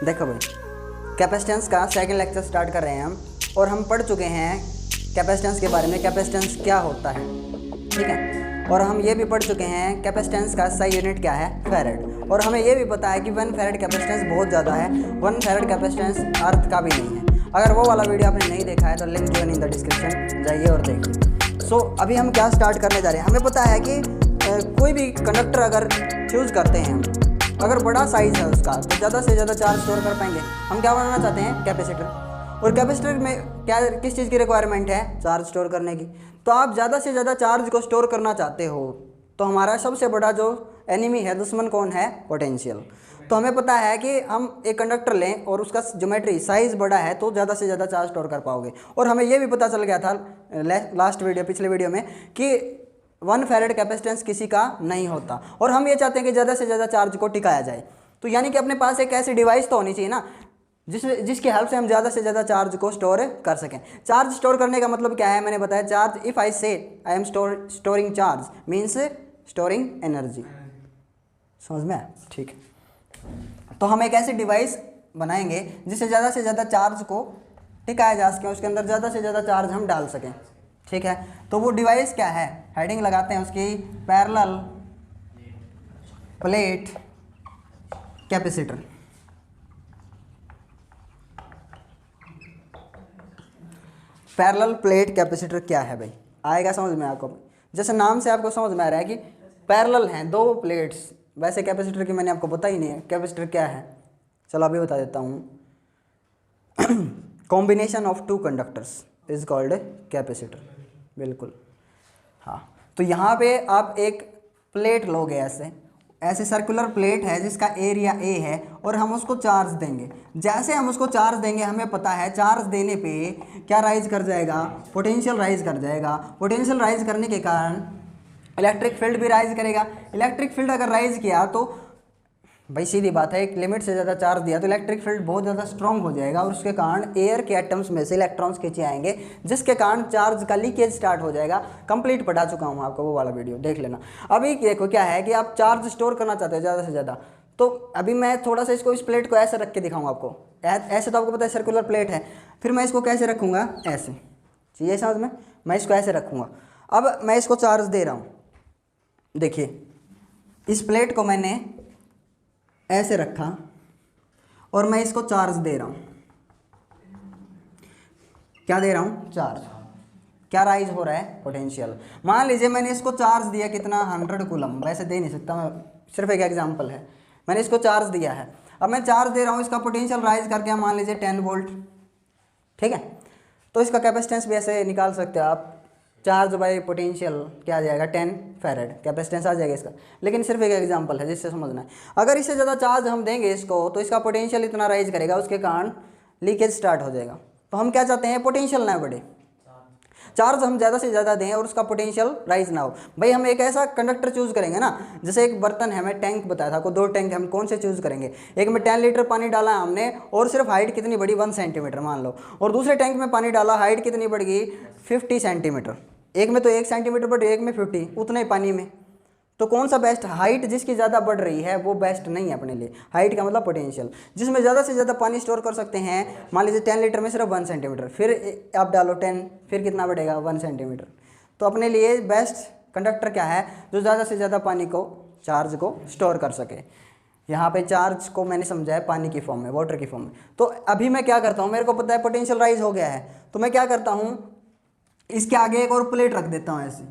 देखो भाई, कैपेसिटेंस का सेकंड लेक्चर स्टार्ट कर रहे हैं हम, और हम पढ़ चुके हैं कैपेसिटेंस के बारे में, कैपेसिटेंस क्या होता है, ठीक है। और हम ये भी पढ़ चुके हैं कैपेसिटेंस का सही यूनिट क्या है, फेरेड। और हमें ये भी पता है कि 1 फेरेड कैपेसिटेंस बहुत ज़्यादा है, 1 फेरेड कैपेसिटेंस अर्थ का भी नहीं है। अगर वो वाला वीडियो आपने नहीं देखा है तो link given in the description, जाइए और देखिए। सो अभी हम क्या स्टार्ट करने जा रहे हैं। हमें पता है कि कोई भी कंडक्टर अगर चूज़ करते हैं हम, अगर बड़ा साइज़ है उसका तो ज़्यादा से ज़्यादा चार्ज स्टोर कर पाएंगे। हम क्या बनाना चाहते हैं, कैपेसिटर। और कैपेसिटर में क्या, किस चीज़ की रिक्वायरमेंट है, चार्ज स्टोर करने की। तो आप ज़्यादा से ज़्यादा चार्ज को स्टोर करना चाहते हो तो हमारा सबसे बड़ा जो एनिमी है, दुश्मन कौन है, पोटेंशियल। तो हमें पता है कि हम एक कंडक्टर लें और उसका ज्योमेट्री साइज़ बड़ा है तो ज़्यादा से ज़्यादा चार्ज स्टोर कर पाओगे। और हमें ये भी पता चल गया था लास्ट वीडियो, पिछले वीडियो में, कि 1 फेरेड कैपेसिटेंस किसी का नहीं होता। और हम ये चाहते हैं कि ज़्यादा से ज़्यादा चार्ज को टिकाया जाए। तो यानी कि अपने पास एक ऐसी डिवाइस तो होनी चाहिए ना जिसकी हेल्प से हम ज़्यादा से ज़्यादा चार्ज को स्टोर कर सकें। चार्ज स्टोर करने का मतलब क्या है, मैंने बताया। चार्ज, इफ़ आई से I am storing charge means storing energy. समझ में आया? ठीक है। तो हम एक ऐसी डिवाइस बनाएंगे जिससे ज़्यादा से ज़्यादा चार्ज को टिकाया जा सके, उसके अंदर ज़्यादा से ज़्यादा चार्ज हम डाल सकें, ठीक है। तो वो डिवाइस क्या है, हेडिंग लगाते हैं उसकी, parallel plate capacitor. Parallel plate capacitor क्या है भाई, आएगा समझ में आपको। जैसे नाम से आपको समझ में आ रहा है कि पैरेलल हैं, 2 प्लेट्स। वैसे कैपेसिटर की मैंने आपको बताई नहीं है, कैपेसिटर क्या है, चलो अभी बता देता हूँ। Combination of 2 conductors is called capacitor, बिल्कुल। हाँ, तो यहाँ पे आप एक प्लेट लोगे, ऐसे सर्कुलर प्लेट है जिसका एरिया ए है, और हम उसको चार्ज देंगे। जैसे हम उसको चार्ज देंगे, हमें पता है चार्ज देने पे क्या राइज कर जाएगा, पोटेंशियल राइज कर जाएगा। पोटेंशियल राइज करने के कारण इलेक्ट्रिक फील्ड भी राइज करेगा। इलेक्ट्रिक फील्ड अगर राइज किया तो भाई सीधी बात है, एक लिमिट से ज़्यादा चार्ज दिया तो इलेक्ट्रिक फील्ड बहुत ज़्यादा स्ट्रॉन्ग हो जाएगा, और उसके कारण एयर के एटम्स में से इलेक्ट्रॉन्स खींचे आएंगे, जिसके कारण चार्ज का लीकेज स्टार्ट हो जाएगा। कंप्लीट पढ़ा चुका हूँ आपको, वो वाला वीडियो देख लेना। अभी देखो क्या है कि आप चार्ज स्टोर करना चाहते हो ज़्यादा से ज़्यादा। तो अभी मैं थोड़ा सा इसको, इस प्लेट को ऐसे रख के दिखाऊंगा आपको। ऐसे तो आपको पता है सर्कुलर प्लेट है, फिर मैं इसको कैसे रखूँगा, ऐसे, चाहिए समझ में। मैं इसको ऐसे रखूँगा। अब मैं इसको चार्ज दे रहा हूँ, देखिए इस प्लेट को मैंने ऐसे रखा और मैं इसको चार्ज दे रहा हूँ। क्या दे रहा हूँ, चार्ज। क्या राइज हो रहा है, पोटेंशियल। मान लीजिए मैंने इसको चार्ज दिया कितना, 100 कूलम। वैसे दे नहीं सकता मैं, सिर्फ एक एग्जांपल है। मैंने इसको चार्ज दिया है, अब मैं चार्ज दे रहा हूँ, इसका पोटेंशियल राइज करके मान लीजिए 10 वोल्ट, ठीक है। तो इसका कैपेसिटेंस भी ऐसे निकाल सकते हो आप, चार्ज बाई पोटेंशियल क्या आ जाएगा, 10 फेरेड कैपेसिटेंस आ जाएगा इसका। लेकिन सिर्फ एक एग्जांपल है जिससे समझना है। अगर इससे ज़्यादा चार्ज हम देंगे इसको तो इसका पोटेंशियल इतना राइज करेगा, उसके कारण लीकेज स्टार्ट हो जाएगा। तो हम क्या चाहते हैं, पोटेंशियल ना बढ़े, चार्ज हम ज़्यादा से ज़्यादा दें और उसका पोटेंशियल राइज ना हो। भाई हम एक ऐसा कंडक्टर चूज़ करेंगे ना, जैसे एक बर्तन है, मैं टैंक बताया था आपको, 2 टैंक, हम कौन से चूज़ करेंगे। एक में 10 लीटर पानी डाला हमने और सिर्फ हाइट कितनी बढ़ी, 1 सेंटीमीटर मान लो, और दूसरे टैंक में पानी डाला, हाइट कितनी बढ़ गई, 50 सेंटीमीटर। एक में तो 1 सेंटीमीटर बढ़, एक में 50, उतना ही पानी में। तो कौन सा बेस्ट, हाइट जिसकी ज़्यादा बढ़ रही है वो बेस्ट नहीं है अपने लिए। हाइट का मतलब पोटेंशियल, जिसमें ज़्यादा से ज़्यादा पानी स्टोर कर सकते हैं। मान लीजिए 10 लीटर में सिर्फ 1 सेंटीमीटर, फिर आप डालो 10, फिर कितना बढ़ेगा, 1 सेंटीमीटर। तो अपने लिए बेस्ट कंडक्टर क्या है, जो ज़्यादा से ज़्यादा पानी को, चार्ज को स्टोर कर सके। यहाँ पे चार्ज को मैंने समझा है पानी की फॉर्म में, वाटर की फॉर्म में। तो अभी मैं क्या करता हूँ, मेरे को पता है पोटेंशियल राइज हो गया है, तो मैं क्या करता हूँ, इसके आगे एक और प्लेट रख देता हूँ ऐसे,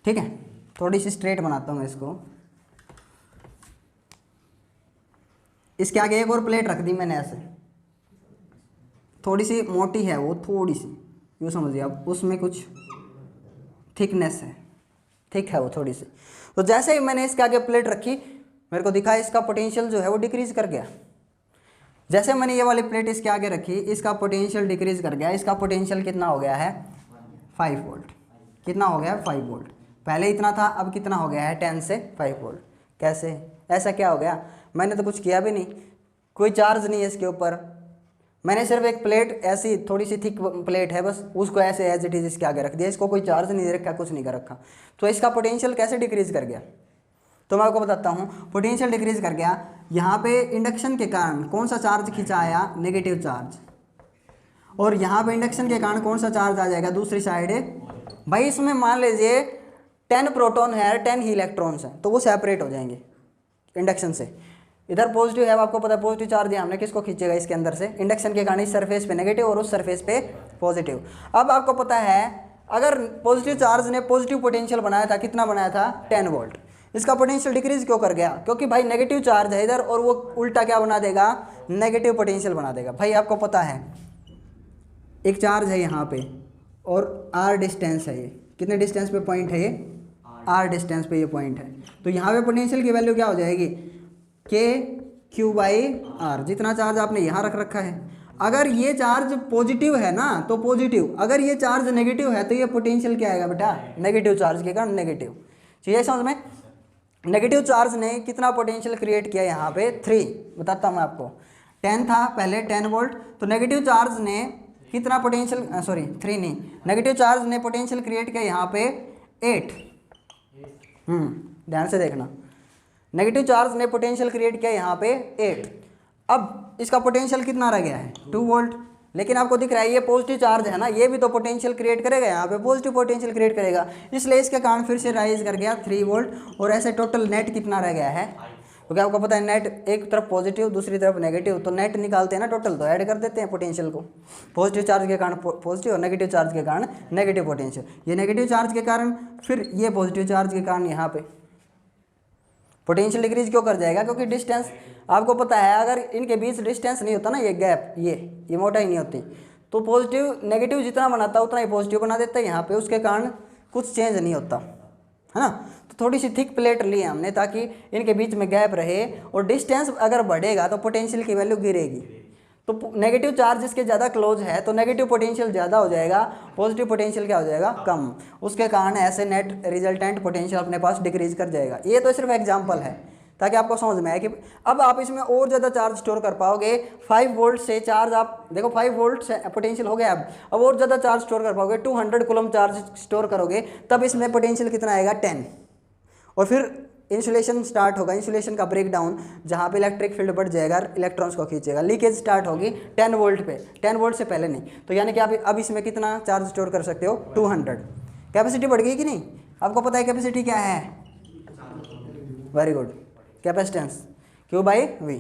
ठीक है। थोड़ी सी स्ट्रेट बनाता हूँ इसको, इसके आगे एक और प्लेट रख दी मैंने ऐसे, थोड़ी सी मोटी है वो, थोड़ी सी, यूँ समझिए आप, उसमें कुछ थिकनेस है, थिक है वो थोड़ी सी। तो जैसे ही मैंने इसके आगे प्लेट रखी, मेरे को दिखा इसका पोटेंशियल जो है वो डिक्रीज कर गया। जैसे मैंने ये वाली प्लेट इसके आगे रखी, इसका पोटेंशियल डिक्रीज कर गया। इसका पोटेंशियल कितना हो गया है, 5 वोल्ट। कितना हो गया, 5 वोल्ट। पहले इतना था, अब कितना हो गया है, 10 से 5 वोल्ट। कैसे, ऐसा क्या हो गया, मैंने तो कुछ किया भी नहीं, कोई चार्ज नहीं है इसके ऊपर। मैंने सिर्फ एक प्लेट, ऐसी थोड़ी सी थिक प्लेट है बस, उसको ऐसे एज इट इज़ इसके आगे रख दिया, इसको कोई चार्ज नहीं दे रखा, कुछ नहीं कर रखा। तो इसका पोटेंशियल कैसे डिक्रीज कर गया, तो मैं आपको बताता हूँ, पोटेंशियल डिक्रीज कर गया, यहाँ पे इंडक्शन के कारण कौन सा चार्ज खींचा आया, नेगेटिव चार्ज, और यहाँ पे इंडक्शन के कारण कौन सा चार्ज आ जाएगा दूसरी साइड। भाई इसमें मान लीजिए 10 प्रोटॉन है, 10 ही इलेक्ट्रॉन्स हैं, तो वो सेपरेट हो जाएंगे इंडक्शन से। इधर पॉजिटिव है, आपको पता है पॉजिटिव चार्ज है, हमने किसको खींचेगा इसके अंदर से, इंडक्शन के कारण इस सरफेस पे नेगेटिव और उस सरफेस पे पॉजिटिव। अब आपको पता है अगर पॉजिटिव चार्ज ने पॉजिटिव पोटेंशियल बनाया था, कितना बनाया था, 10 वोल्ट, इसका पोटेंशियल डिक्रीज क्यों कर गया, क्योंकि भाई नेगेटिव चार्ज है इधर और वो उल्टा क्या बना देगा, नेगेटिव पोटेंशियल बना देगा। भाई आपको पता है एक चार्ज है यहाँ पे और आर डिस्टेंस है, ये कितने डिस्टेंस पे पॉइंट है, ये आर डिस्टेंस पे ये पॉइंट है, तो यहाँ पे पोटेंशियल की वैल्यू क्या हो जाएगी, के क्यू बाई आर, जितना चार्ज आपने यहाँ रख रखा है। अगर ये चार्ज पॉजिटिव है ना तो पॉजिटिव, अगर ये चार्ज नेगेटिव है तो ये पोटेंशियल क्या आएगा बेटा, नेगेटिव चार्ज के कारण नेगेटिव। चाहिए समझ में, नेगेटिव चार्ज ने कितना पोटेंशियल क्रिएट किया यहाँ पे, 3, बताता हूँ मैं आपको, 10 था पहले 10 वोल्ट, तो नेगेटिव चार्ज ने कितना पोटेंशियल, 3 नहीं, नेगेटिव चार्ज ने पोटेंशियल क्रिएट किया यहाँ पे 8। ध्यान से देखना, नेगेटिव चार्ज ने पोटेंशियल क्रिएट किया यहाँ पे 8। अब इसका पोटेंशियल कितना रह गया है, 2 वोल्ट, लेकिन आपको दिख रहा है ये पॉजिटिव चार्ज है ना, ये भी तो पोटेंशियल क्रिएट करेगा, यहाँ पे पॉजिटिव पोटेंशियल क्रिएट करेगा, इसलिए इसके कारण फिर से राइज कर गया 3 वोल्ट। और ऐसे टोटल नेट कितना रह गया है, क्योंकि आपको पता है नेट एक तरफ पॉजिटिव दूसरी तरफ नेगेटिव, तो नेट निकालते हैं ना टोटल, तो ऐड कर देते हैं पोटेंशियल को, पॉजिटिव चार्ज के कारण पॉजिटिव और नेगेटिव चार्ज के कारण नेगेटिव पोटेंशियल, ये नेगेटिव चार्ज के कारण फिर ये पॉजिटिव चार्ज के कारण यहाँ पे पोटेंशियल डिक्रीज क्यों कर जाएगा, क्योंकि डिस्टेंस आपको पता है अगर इनके बीच डिस्टेंस नहीं होता ना, ये गैप ये मोटाई नहीं होती, तो पॉजिटिव नेगेटिव जितना बनाता है उतना ही पॉजिटिव बना देता है यहाँ पे, उसके कारण कुछ चेंज नहीं होता है ना। तो थोड़ी सी थिक प्लेट ली है हमने ताकि इनके बीच में गैप रहे, और डिस्टेंस अगर बढ़ेगा तो पोटेंशियल की वैल्यू गिरेगी, तो नेगेटिव चार्ज इसके ज़्यादा क्लोज है तो नेगेटिव पोटेंशियल ज़्यादा हो जाएगा, पॉजिटिव पोटेंशियल क्या हो जाएगा, कम, उसके कारण ऐसे नेट रिजल्टेंट पोटेंशियल अपने पास डिक्रीज कर जाएगा। ये तो सिर्फ एग्जांपल है ताकि आपको समझ में आए कि अब आप इसमें और ज़्यादा चार्ज स्टोर कर पाओगे। 5 वोल्ट से चार्ज आप देखो 5 वोल्ट से पोटेंशियल हो गया, अब और ज़्यादा चार्ज स्टोर कर पाओगे, 200 कूलम चार्ज स्टोर करोगे, तब इसमें पोटेंशियल कितना आएगा, 10। और फिर इंसुलेशन स्टार्ट होगा, इंसुलेशन का ब्रेक डाउन, जहाँ पे इलेक्ट्रिक फील्ड बढ़ जाएगा, इलेक्ट्रॉन्स को खींचेगा, लीकेज स्टार्ट होगी 10 वोल्ट पे, 10 वोल्ट से पहले नहीं, तो यानी कि आप अब इसमें कितना चार्ज स्टोर कर सकते हो, 200। कैपेसिटी बढ़ गई कि नहीं, आपको पता है कैपेसिटी क्या है, very good, capacitance Q by V।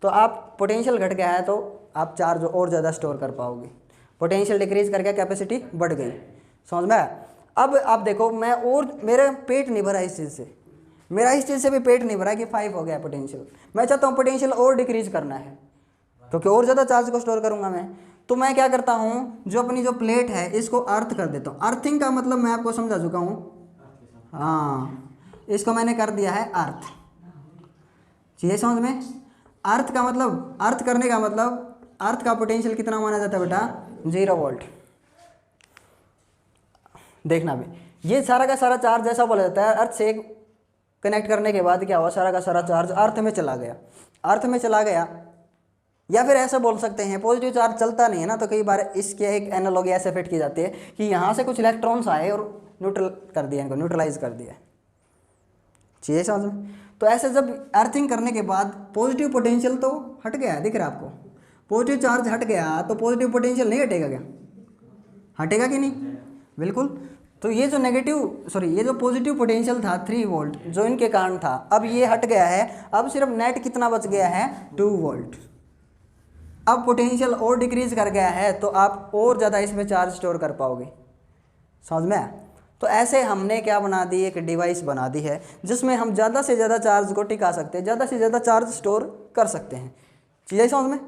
तो आप पोटेंशियल घट गया है तो आप चार्ज और ज़्यादा स्टोर कर पाओगे, पोटेंशियल डिक्रीज करके कैपेसिटी बढ़ गई, समझ में आया। अब आप देखो मैं और मेरा पेट नहीं भरा इस चीज़ से, मेरा इस चीज़ से भी पेट नहीं भरा कि 5 हो गया पोटेंशियल, मैं चाहता हूँ पोटेंशियल और डिक्रीज करना है क्योंकि और ज़्यादा चार्ज को स्टोर करूँगा मैं, तो मैं क्या करता हूँ, जो अपनी जो प्लेट है इसको अर्थ कर देता हूँ। अर्थिंग का मतलब मैं आपको समझा चुका हूँ, हाँ, इसको मैंने कर दिया है अर्थ, चाहिए समझ में। अर्थ का मतलब, अर्थ करने का मतलब, अर्थ का पोटेंशियल कितना माना जाता है बेटा, 0 वोल्ट। देखना भी, ये सारा का सारा चार्ज ऐसा बोला जाता है, अर्थ से कनेक्ट करने के बाद क्या हुआ, सारा का सारा चार्ज अर्थ में चला गया, अर्थ में चला गया। या फिर ऐसा बोल सकते हैं पॉजिटिव चार्ज चलता नहीं है ना, तो कई बार इसके एक एनालॉजी ऐसे फिट की जाती है कि यहाँ से कुछ इलेक्ट्रॉन्स आए और न्यूट्रल कर दिया, इनको न्यूट्रलाइज कर दिया, चाहिए समझ में। तो ऐसे जब अर्थिंग करने के बाद पॉजिटिव पोटेंशियल तो हट गया, दिख रहा है आपको, पॉजिटिव चार्ज हट गया तो पॉजिटिव पोटेंशियल नहीं हटेगा क्या, हटेगा कि नहीं, बिल्कुल। तो ये जो ये जो पॉजिटिव पोटेंशियल था 3 वोल्ट जो इनके कारण था, अब ये हट गया है, अब सिर्फ नेट कितना बच गया है, 2 वोल्ट। अब पोटेंशियल और डिक्रीज कर गया है तो आप और ज़्यादा इसमें चार्ज स्टोर कर पाओगे, समझ में आया। तो ऐसे हमने क्या बना दी, एक डिवाइस बना दी है जिसमें हम ज़्यादा से ज़्यादा चार्ज को टिका सकते हैं, ज़्यादा से ज़्यादा चार्ज स्टोर कर सकते हैं, चीज़ें समझ में।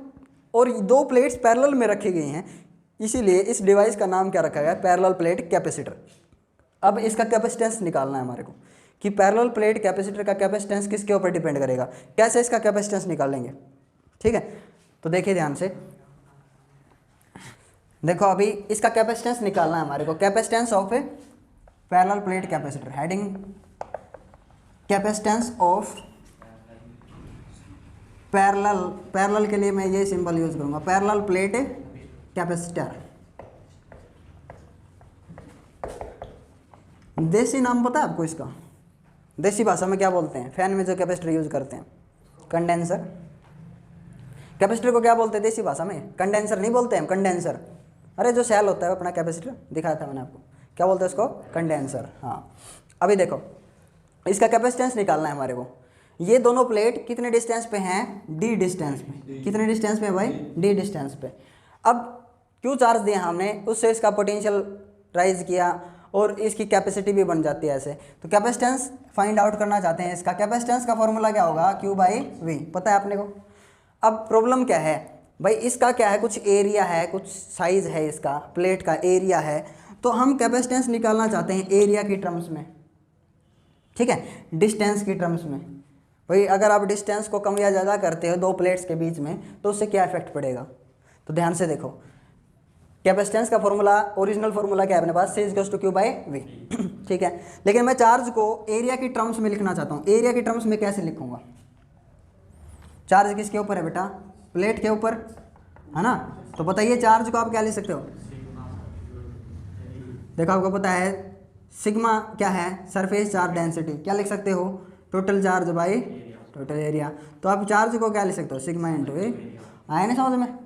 और 2 प्लेट्स पैरेलल में रखी गई हैं, इसीलिए इस डिवाइस का नाम क्या रखा गया, पैरेलल प्लेट कैपेसिटर। अब इसका कैपेसिटेंस निकालना है हमारे को कि पैरेलल प्लेट कैपेसिटर का कैपेसिटेंस किसके ऊपर डिपेंड करेगा, कैसे इसका कैपेसिटेंस निकालेंगे, ठीक है। तो देखिए ध्यान से, देखो अभी इसका कैपेसिटेंस निकालना है हमारे को, capacitance of A parallel plate capacitor, heading capacitance of parallel के लिए मैं ये सिंबल यूज करूंगा, पैरेलल प्लेट कैपेसिटर। देसी नाम पता है आपको इसका, देसी भाषा में क्या बोलते हैं, फैन में जो कैपेसिटर यूज़ करते हैं, कंडेंसर। कैपेसिटर को क्या बोलते हैं देसी भाषा में, कंडेंसर नहीं बोलते हैं, कंडेंसर। अरे जो सेल होता है अपना कैपेसिटर, दिखाया था मैंने आपको, क्या बोलते हैं उसको, कंडेंसर। हाँ अभी देखो इसका कैपेसिटेंस निकालना है हमारे को। ये दोनों प्लेट कितने डिस्टेंस पे हैं, डी डिस्टेंस पे। कितने डिस्टेंस पे भाई, डी डिस्टेंस पे। अब क्यों चार्ज दिया हमने, उससे इसका पोटेंशियल राइज किया और इसकी कैपेसिटी भी बन जाती है ऐसे। तो कैपेसिटेंस फाइंड आउट करना चाहते हैं, इसका कैपेसिटेंस का फॉर्मूला क्या होगा, Q बाई वी, पता है आपने को। अब प्रॉब्लम क्या है भाई, इसका क्या है, कुछ एरिया है, कुछ साइज़ है इसका, प्लेट का एरिया है, तो हम कैपेसिटेंस निकालना चाहते हैं एरिया की टर्म्स में, ठीक है, डिस्टेंस की टर्म्स में। भाई अगर आप डिस्टेंस को कम या ज़्यादा करते हो दो प्लेट्स के बीच में तो उससे क्या इफेक्ट पड़ेगा, तो ध्यान से देखो। कैपेसिटेंस का फॉर्मूला, ओरिजिनल फॉर्मूला क्या है अपने पास, C/Q बाई वी, ठीक है। लेकिन मैं चार्ज को एरिया की टर्म्स में लिखना चाहता हूँ। एरिया की टर्म्स में कैसे लिखूंगा, चार्ज किसके ऊपर है बेटा, प्लेट के ऊपर, है ना। तो बताइए चार्ज को आप क्या लिख सकते हो, देखो आपको पता है सिग्मा क्या है, सरफेस चार्ज डेंसिटी, क्या लिख सकते हो, total charge by total area. तो आप चार्ज को क्या लिख सकते हो, सिग्मा इंटू ए, आया नहीं समझ में,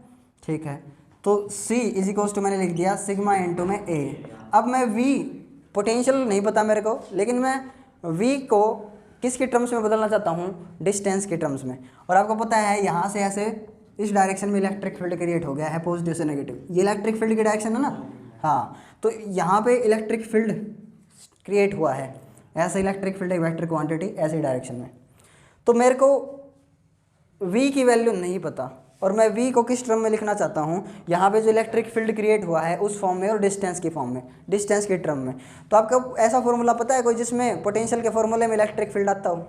ठीक है। तो C इज मैंने लिख दिया सिग्मा इंटू में A। अब मैं V, पोटेंशियल नहीं पता मेरे को, लेकिन मैं V को किसके टर्म्स में बदलना चाहता हूँ, डिस्टेंस के टर्म्स में। और आपको पता है यहाँ से ऐसे इस डायरेक्शन में इलेक्ट्रिक फील्ड क्रिएट हो गया है, पॉजिटिव से नेगेटिव, ये इलेक्ट्रिक फील्ड की डायरेक्शन है ना। हाँ तो यहाँ पे इलेक्ट्रिक फील्ड क्रिएट हुआ है, ऐसा इलेक्ट्रिक फील्ड, एक वेक्टर क्वांटिटी ऐसे डायरेक्शन में। तो मेरे को V की वैल्यू नहीं पता और मैं V को किस टर्म में लिखना चाहता हूँ, यहाँ पे जो इलेक्ट्रिक फील्ड क्रिएट हुआ है उस फॉर्म में और डिस्टेंस की फॉर्म में, डिस्टेंस के टर्म में। तो आपको ऐसा फॉर्मूला पता है कोई जिसमें पोटेंशियल के फॉर्मूले में इलेक्ट्रिक फील्ड आता हो,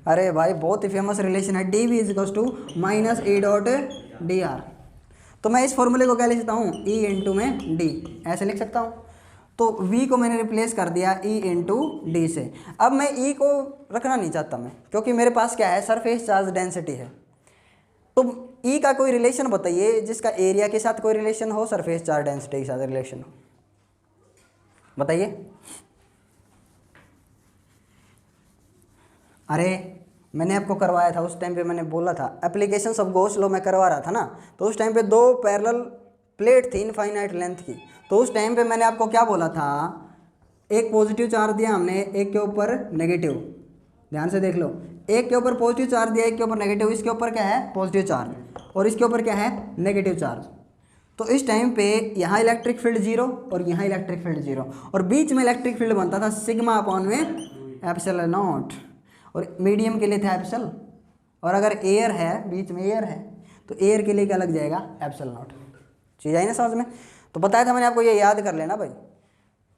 अरे भाई बहुत ही फेमस रिलेशन है, dV = -E.dr। तो मैं इस फॉर्मूले को क्या लिख सकता हूँ, E इंटू में D, ऐसे लिख सकता हूँ। तो V को मैंने रिप्लेस कर दिया E इंटू डी से। अब मैं E को रखना नहीं चाहता मैं, क्योंकि मेरे पास क्या है, सरफेस चार्ज डेंसिटी है। तो E का कोई रिलेशन बताइए जिसका एरिया के साथ कोई रिलेशन हो, सरफेस चार्ज डेंसिटी के साथ रिलेशन हो, बताइए। अरे मैंने आपको करवाया था उस टाइम पे, मैंने बोला था एप्लीकेशन ऑफ गॉस लॉ मैं करवा रहा था ना, तो उस टाइम पे दो पैरेलल प्लेट थी इनफाइनाइट लेंथ की। तो उस टाइम पे मैंने आपको क्या बोला था, एक पॉजिटिव चार्ज दिया हमने, एक के ऊपर नेगेटिव, ध्यान से देख लो, एक के ऊपर पॉजिटिव चार्ज दिया, एक के ऊपर नेगेटिव, इसके ऊपर क्या है पॉजिटिव चार्ज और इसके ऊपर क्या है नेगेटिव चार्ज। तो इस टाइम पे यहाँ इलेक्ट्रिक फील्ड 0 और यहाँ इलेक्ट्रिक फील्ड 0 और बीच में इलेक्ट्रिक फील्ड बनता था सिग्मा अपॉन में एप्सिलॉन नॉट, और मीडियम के लिए था एप्सिल, और अगर एयर है बीच में, एयर है तो एयर के लिए क्या लग जाएगा, एप्सिलॉन नॉट। चीज़ आई ना समझ में। तो बताया था मैंने आपको, ये याद कर लेना भाई।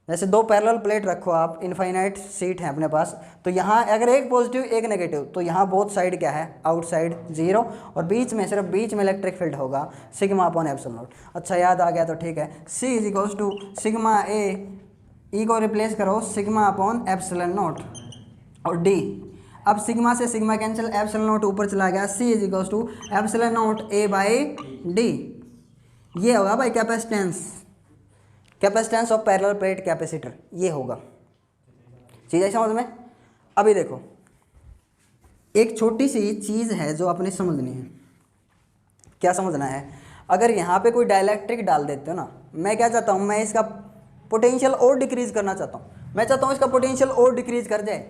जैसे दो पैरेलल प्लेट रखो आप, इनफाइनाइट सीट है अपने पास, तो यहाँ अगर एक पॉजिटिव एक नेगेटिव, तो यहाँ बोथ साइड क्या है, आउटसाइड 0 और बीच में, सिर्फ बीच में इलेक्ट्रिक फील्ड होगा सिग्मा अपॉन एप्सिलॉन नॉट। अच्छा याद आ गया तो ठीक है। C = सिग्मा ए, E को रिप्लेस करो सिग्मा अपॉन एप्सिलॉन नॉट और D। अब सिग्मा से सिग्मा कैंसिल, एप्सिलॉन नॉट ऊपर चला गया, C = epsilon nought A by D। ये होगा भाई capacitance, capacitance of parallel plate capacitor, ये होगा। चीज़ है समझ में। अभी देखो एक छोटी सी चीज़ है जो आपने समझनी है। क्या समझना है, अगर यहाँ पे कोई डाइलेक्ट्रिक डाल देते हो ना, मैं क्या चाहता हूँ, मैं इसका पोटेंशियल और डिक्रीज करना चाहता हूँ, मैं चाहता हूँ इसका पोटेंशियल और डिक्रीज कर जाए।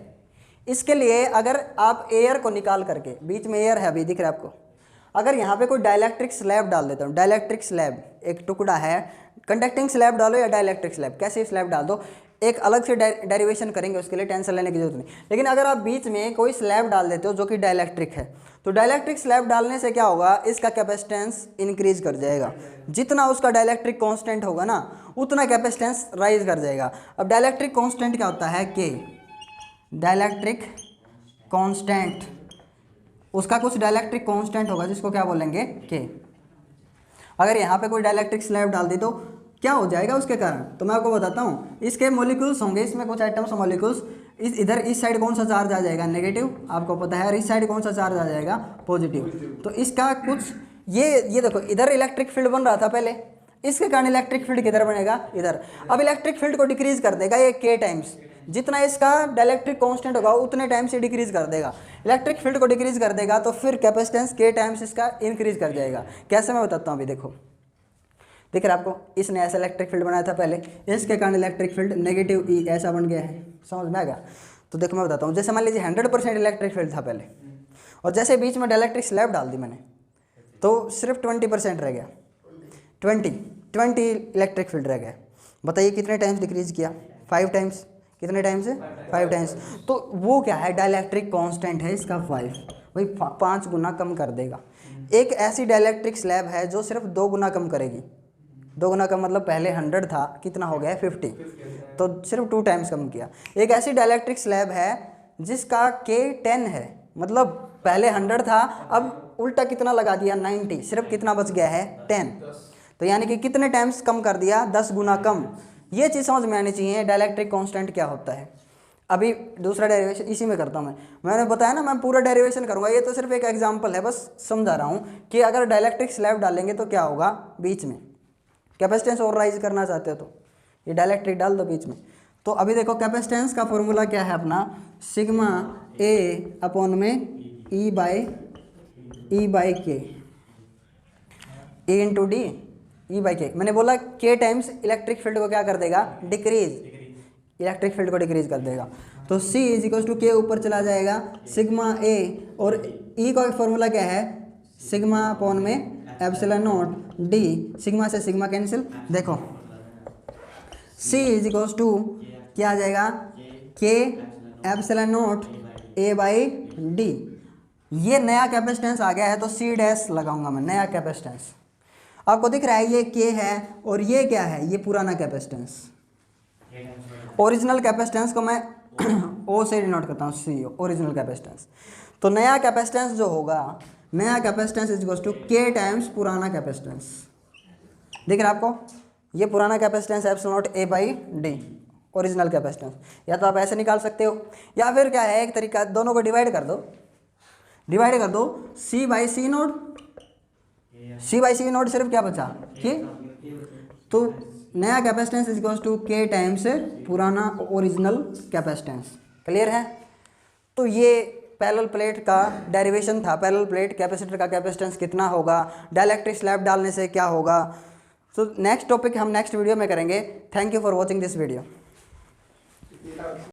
इसके लिए अगर आप एयर को निकाल करके, बीच में एयर है अभी दिख रहा है आपको, अगर यहाँ पे कोई डाइलेक्ट्रिक स्लैब डाल देता हूँ, डाइलेक्ट्रिक स्लैब एक टुकड़ा है, कंडक्टिंग स्लैब डालो या डाइलेक्ट्रिक स्लैब, कैसे स्लैब डाल दो, एक अलग से डेरिवेशन करेंगे, उसके लिए टेंशन लेने की जरूरत नहीं। लेकिन अगर आप बीच में कोई स्लैब डाल देते हो जो कि डाइलेक्ट्रिक है, तो डाइलेक्ट्रिक स्लैब डालने से क्या होगा, इसका कैपेसिटेंस इंक्रीज कर जाएगा। जितना उसका डाइलेक्ट्रिक कांस्टेंट होगा ना, उतना कैपेसिटेंस राइज कर जाएगा। अब डाइलेक्ट्रिक कांस्टेंट क्या होता है, के, डाइलेक्ट्रिक कांस्टेंट, उसका कुछ डाइलेक्ट्रिक कांस्टेंट होगा जिसको क्या बोलेंगे, के। अगर यहाँ पे कोई डाइलेक्ट्रिक स्लैब डाल दी तो क्या हो जाएगा उसके कारण, तो मैं आपको बताता हूँ। इसके मॉलिक्यूल्स होंगे, इसमें कुछ आइटम्स मॉलिक्यूल्स, इधर इस साइड कौन सा चार्ज आ जाएगा, नेगेटिव, आपको पता है, और इस साइड कौन सा चार्ज आ जाएगा, पॉजिटिव। तो इसका कुछ ये देखो, इधर इलेक्ट्रिक फील्ड बन रहा था पहले, इसके कारण इलेक्ट्रिक फील्ड किधर बनेगा, इधर। अब इलेक्ट्रिक फील्ड को डिक्रीज कर देगा ये के टाइम्स, जितना इसका डाइलेक्ट्रिक कांस्टेंट होगा उतने टाइम से डिक्रीज कर देगा, इलेक्ट्रिक फील्ड को डिक्रीज कर देगा, तो फिर कैपेसिटेंस के टाइम्स इसका इंक्रीज कर जाएगा। कैसे मैं बताता हूँ, अभी देखो दिख रहा है आपको, इसने ऐसा इलेक्ट्रिक फील्ड बनाया था पहले, इसके कारण इलेक्ट्रिक फील्ड नेगेटिव ई ऐसा बन गया है, समझ में आ गया। तो देखो मैं बताता हूँ, जैसे मान लीजिए 100% इलेक्ट्रिक फील्ड था पहले, और जैसे बीच में डाइलेक्ट्रिक स्लैब डाल दी मैंने, तो सिर्फ 20% रह गया, 20 इलेक्ट्रिक फील्ड रह गया। बताइए कितने टाइम्स डिक्रीज किया, 5 टाइम्स। कितने टाइम्स है, 5 टाइम्स। तो वो क्या है, डाइलेक्ट्रिक कांस्टेंट है इसका 5, वही 5 गुना कम कर देगा। एक ऐसी डाइलेक्ट्रिक स्लैब है जो सिर्फ 2 गुना कम करेगी, 2 गुना कम मतलब पहले 100 था, कितना हो गया 50, तो सिर्फ 2 टाइम्स कम किया। एक ऐसी डाइलेक्ट्रिक स्लैब है जिसका K 10 है, मतलब पहले 100 था, अब उल्टा कितना लगा दिया 90, सिर्फ कितना बच गया है 10। तो यानी कि कितने टाइम्स कम कर दिया, 10 गुना कम। ये चीज़ समझ में आनी चाहिए डाइलेक्ट्रिक कांस्टेंट क्या होता है। अभी दूसरा डेरिवेशन इसी में करता हूँ मैंने बताया ना, मैं पूरा डेरिवेशन करूँगा, ये तो सिर्फ एक एग्जांपल है, बस समझा रहा हूँ कि अगर डाइलेक्ट्रिक स्लैब डालेंगे तो क्या होगा, बीच में कैपेसिटेंस और राइज करना चाहते हो तो ये डाइलेक्ट्रिक डाल दो बीच में। तो अभी देखो कैपेसिटेंस का फॉर्मूला क्या है अपना, सिग्मा ए अपॉन में ई बाई के, ए इंटू डी ई बाई के। मैंने बोला के टाइम्स इलेक्ट्रिक फील्ड को क्या कर देगा, डिक्रीज, इलेक्ट्रिक फील्ड को डिक्रीज कर देगा। तो C इज इक्वल टू के ऊपर चला जाएगा सिग्मा ए, और E का फॉर्मूला क्या है, सिग्मा अपॉन में एप्सिलॉन नॉट डी, सिग्मा से सिग्मा कैंसिल। देखो C इज इक्वल टू क्या आ जाएगा, के epsilon not a by D. ये नया कैपेसिटेंस आ गया है तो C डैश लगाऊंगा मैं, नया कैपेसिटेंस। आपको दिख रहा है ये K है और ये क्या है, ये पुराना कैपेसिटेंस। ओरिजिनल कैपेसिटेंस को मैं O से डिनोट करता हूँ, CO ओरिजिनल कैपेसिटेंस। तो नया कैपेसिटेंस जो होगा, नया capacitance is equal to K times पुराना कैपेसिटेंस। दिख रहा है आपको, ये पुराना capacitance epsilon nought A by d, original capacitance. या तो आप ऐसे निकाल सकते हो, या फिर क्या है एक तरीका, दोनों को डिवाइड कर दो, C by c nought, C by c nought सिर्फ क्या बचा कि, तो नया capacitance is equal to K times पुराना ओरिजिनल कैपेसिटेंस। क्लियर है। तो ये पैरेलल प्लेट का डेरिवेशन था, पैरेलल प्लेट कैपेसिटर का कैपेसिटेंस कितना होगा, डाइलेक्ट्रिक स्लैब डालने से क्या होगा। तो नेक्स्ट टॉपिक हम नेक्स्ट वीडियो में करेंगे। Thank you for watching this video.